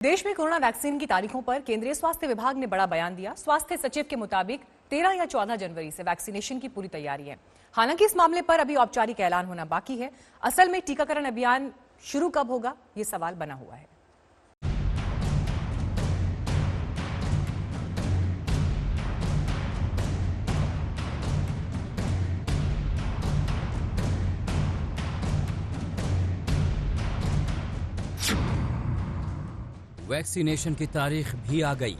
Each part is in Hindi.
देश में कोरोना वैक्सीन की तारीखों पर केंद्रीय स्वास्थ्य विभाग ने बड़ा बयान दिया। स्वास्थ्य सचिव के मुताबिक 13 या 14 जनवरी से वैक्सीनेशन की पूरी तैयारी है। हालांकि इस मामले पर अभी औपचारिक ऐलान होना बाकी है। असल में टीकाकरण अभियान शुरू कब होगा, ये सवाल बना हुआ है। वैक्सीनेशन की तारीख भी आ गई।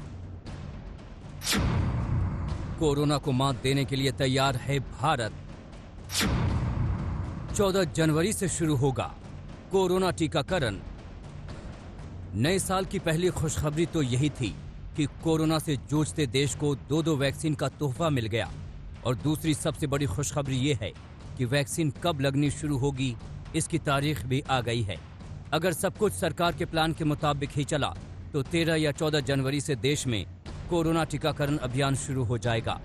कोरोना को मात देने के लिए तैयार है भारत। 14 जनवरी से शुरू होगा कोरोना टीकाकरण। नए साल की पहली खुशखबरी तो यही थी कि कोरोना से जूझते देश को दो वैक्सीन का तोहफा मिल गया। और दूसरी सबसे बड़ी खुशखबरी ये है कि वैक्सीन कब लगनी शुरू होगी, इसकी तारीख भी आ गई है। अगर सब कुछ सरकार के प्लान के मुताबिक ही चला तो 13 या 14 जनवरी से देश में कोरोना टीकाकरण अभियान शुरू हो जाएगा।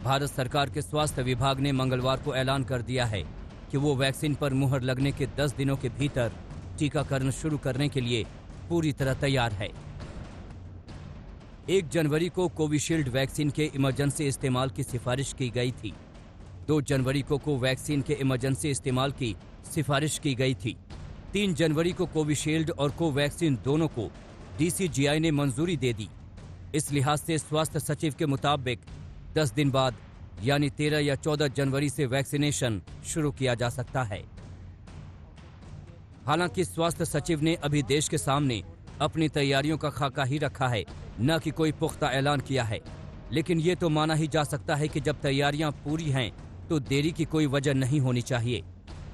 भारत सरकार के स्वास्थ्य विभाग ने मंगलवार को ऐलान कर दिया है कि वो वैक्सीन पर मुहर लगने के 10 दिनों के भीतर टीकाकरण शुरू करने के लिए पूरी तरह तैयार है। 1 जनवरी को कोविशील्ड वैक्सीन के इमरजेंसी इस्तेमाल की सिफारिश की गई थी। 2 जनवरी को कोवैक्सीन के इमरजेंसी इस्तेमाल की सिफारिश की गई थी। 3 जनवरी को कोविशील्ड और कोवैक्सीन दोनों को DCGI ने मंजूरी दे दी। इस लिहाज से स्वास्थ्य सचिव के मुताबिक 10 दिन बाद यानी 13 या 14 जनवरी से वैक्सीनेशन शुरू किया जा सकता है। हालांकि स्वास्थ्य सचिव ने अभी देश के सामने अपनी तैयारियों का खाका ही रखा है, न कि कोई पुख्ता ऐलान किया है। लेकिन ये तो माना ही जा सकता है कि जब तैयारियां पूरी हैं तो देरी की कोई वजह नहीं होनी चाहिए।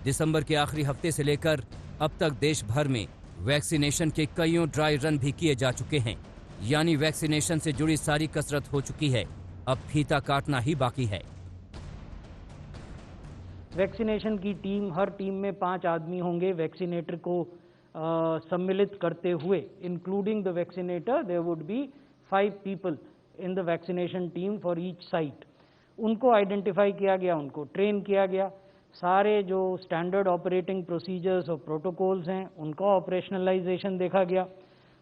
दिसंबर के आखिरी हफ्ते से लेकर अब तक देश भर में वैक्सीनेशन के कईयों ड्राई रन भी किए जा चुके हैं, यानी वैक्सीनेशन से जुड़ी सारी कसरत हो चुकी है। अब फीता काटना ही बाकी है। वैक्सीनेशन की टीम, हर टीम में 5 आदमी होंगे वैक्सीनेटर को सम्मिलित करते हुए। Including the vaccinator there would be 5 people in the vaccination team for each site. उनको आइडेंटिफाई किया गया, उनको ट्रेन किया गया। सारे जो स्टैंडर्ड ऑपरेटिंग प्रोसीजर्स और प्रोटोकॉल्स हैं उनका ऑपरेशनलाइजेशन देखा गया।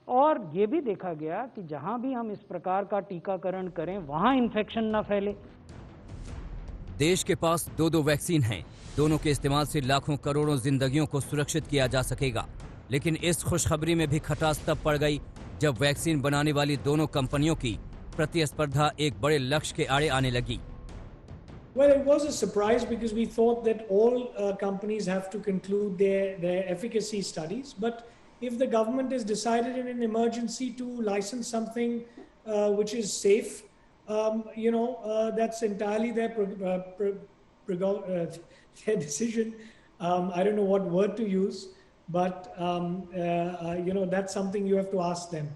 और ये भी देखा गया कि जहां भी हम इस प्रकार का टीकाकरण करें वहां इन्फेक्शन ना फैले। देश के पास 2 वैक्सीन हैं। दोनों के इस्तेमाल से लाखों करोड़ों जिंदगियों को सुरक्षित किया जा सकेगा। लेकिन इस खुशखबरी में भी खटास तब पड़ गई जब वैक्सीन बनाने वाली दोनों कंपनियों की प्रतिस्पर्धा एक बड़े लक्ष्य के आड़े आने लगी। Well, it was a surprise because we thought that all companies have to conclude their efficacy studies. But if the government has decided in an emergency to license something which is safe, that's entirely their decision. I don't know what word to use, but that's something you have to ask them.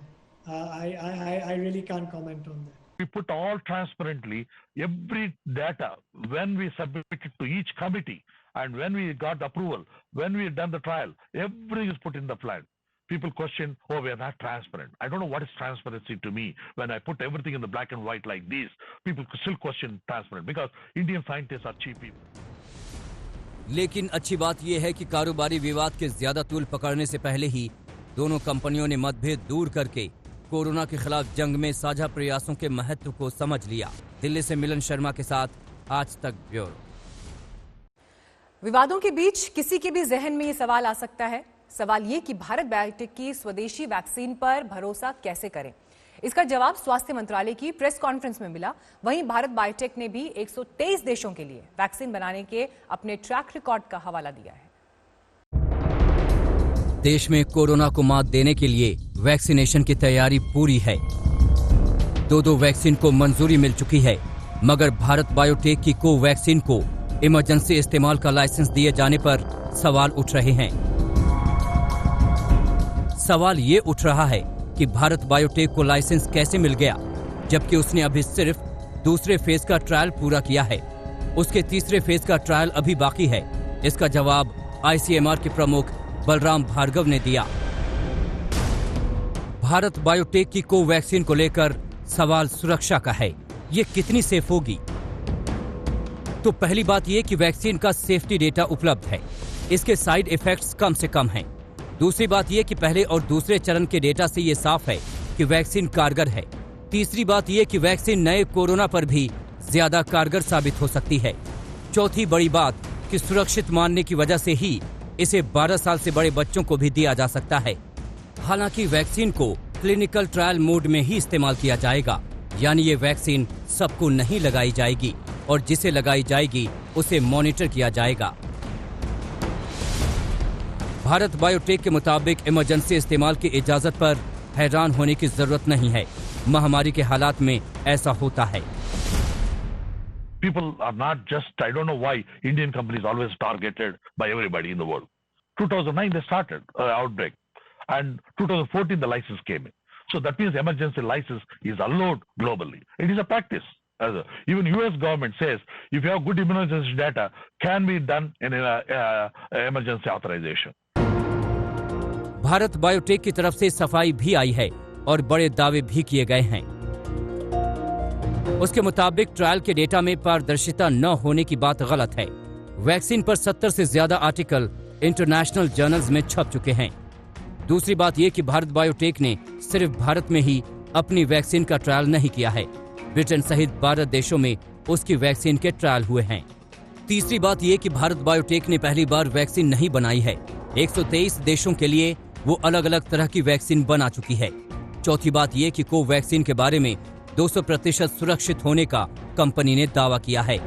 I really can't comment on that. We put all transparently every data when we submitted to each committee and when we got approval, when we done the trial, everything is put in the plan. People question, oh, we are not transparent. I don't know what is transparency to me. When I put everything in the black and white like this, people still question transparent because Indian scientists are cheap people. लेकिन अच्छी बात यह है कि कारोबारी विवाद के ज्यादा तूल पकड़ने से पहले ही दोनों कंपनियों ने मतभेद दूर करके कोरोना के खिलाफ जंग में साझा प्रयासों के महत्व को समझ लिया। दिल्ली से मिलन शर्मा के साथ आज तक ब्यूरो। विवादों के बीच किसी के भी जहन में ये सवाल आ सकता है। सवाल ये कि भारत बायोटेक की स्वदेशी वैक्सीन पर भरोसा कैसे करें। इसका जवाब स्वास्थ्य मंत्रालय की प्रेस कॉन्फ्रेंस में मिला। वहीं भारत बायोटेक ने भी 123 देशों के लिए वैक्सीन बनाने के अपने ट्रैक रिकॉर्ड का हवाला दिया है। देश में कोरोना को मात देने के लिए वैक्सीनेशन की तैयारी पूरी है। 2 वैक्सीन को मंजूरी मिल चुकी है, मगर भारत बायोटेक की कोवैक्सीन को इमरजेंसी इस्तेमाल का लाइसेंस दिए जाने पर सवाल उठ रहे हैं। सवाल ये उठ रहा है कि भारत बायोटेक को लाइसेंस कैसे मिल गया, जबकि उसने अभी सिर्फ 2 फेज का ट्रायल पूरा किया है। उसके 3रे फेज का ट्रायल अभी बाकी है। इसका जवाब ICMR के प्रमुख बलराम भार्गव ने दिया। भारत बायोटेक की कोवैक्सीन को लेकर सवाल सुरक्षा का है। ये कितनी सेफ होगी? तो पहली बात ये कि वैक्सीन का सेफ्टी डेटा उपलब्ध है। इसके साइड इफेक्ट्स कम से कम हैं। दूसरी बात यह कि पहले और दूसरे चरण के डेटा से ये साफ है कि वैक्सीन कारगर है। तीसरी बात यह कि वैक्सीन नए कोरोना पर भी ज्यादा कारगर साबित हो सकती है। चौथी बड़ी बात कि सुरक्षित मानने की वजह से ही इसे 12 साल से बड़े बच्चों को भी दिया जा सकता है। हालांकि वैक्सीन को क्लिनिकल ट्रायल मोड में ही इस्तेमाल किया जाएगा, यानी ये वैक्सीन सबको नहीं लगाई जाएगी और जिसे लगाई जाएगी उसे मॉनिटर किया जाएगा। भारत बायोटेक के मुताबिक इमरजेंसी इस्तेमाल की इजाजत पर हैरान होने की जरूरत नहीं है। महामारी के हालात में ऐसा होता है। People are not just, I don't know why Indian companies always targeted by everybody in the world. 2009 they started outbreak, and 2014 the license came in. So that means emergency license is allowed globally. It is a practice. Even US government says if you have good immunogenicity data, can be done in emergency authorization. Bharat biotech की तरफ से सफाई भी आई है और बड़े दावे भी किए गए हैं। उसके मुताबिक ट्रायल के डेटा में पारदर्शिता न होने की बात गलत है। वैक्सीन पर 70 से ज्यादा आर्टिकल इंटरनेशनल जर्नल्स में छप चुके हैं। दूसरी बात यह कि भारत बायोटेक ने सिर्फ भारत में ही अपनी वैक्सीन का ट्रायल नहीं किया है, ब्रिटेन सहित 12 देशों में उसकी वैक्सीन के ट्रायल हुए हैं। तीसरी बात यह कि भारत बायोटेक ने पहली बार वैक्सीन नहीं बनाई है। 123 देशों के लिए वो अलग अलग तरह की वैक्सीन बना चुकी है। चौथी बात यह कि कोवैक्सीन के बारे में 200% सुरक्षित होने का कंपनी ने दावा किया है।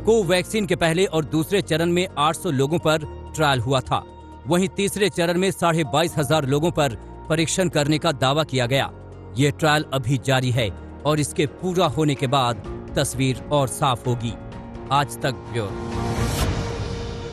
कोवैक्सीन के पहले और दूसरे चरण में 800 लोगों पर ट्रायल हुआ था। वहीं तीसरे चरण में 22,500 लोगों पर परीक्षण करने का दावा किया गया। ये ट्रायल अभी जारी है और इसके पूरा होने के बाद तस्वीर और साफ होगी। आज तक ब्यूरो।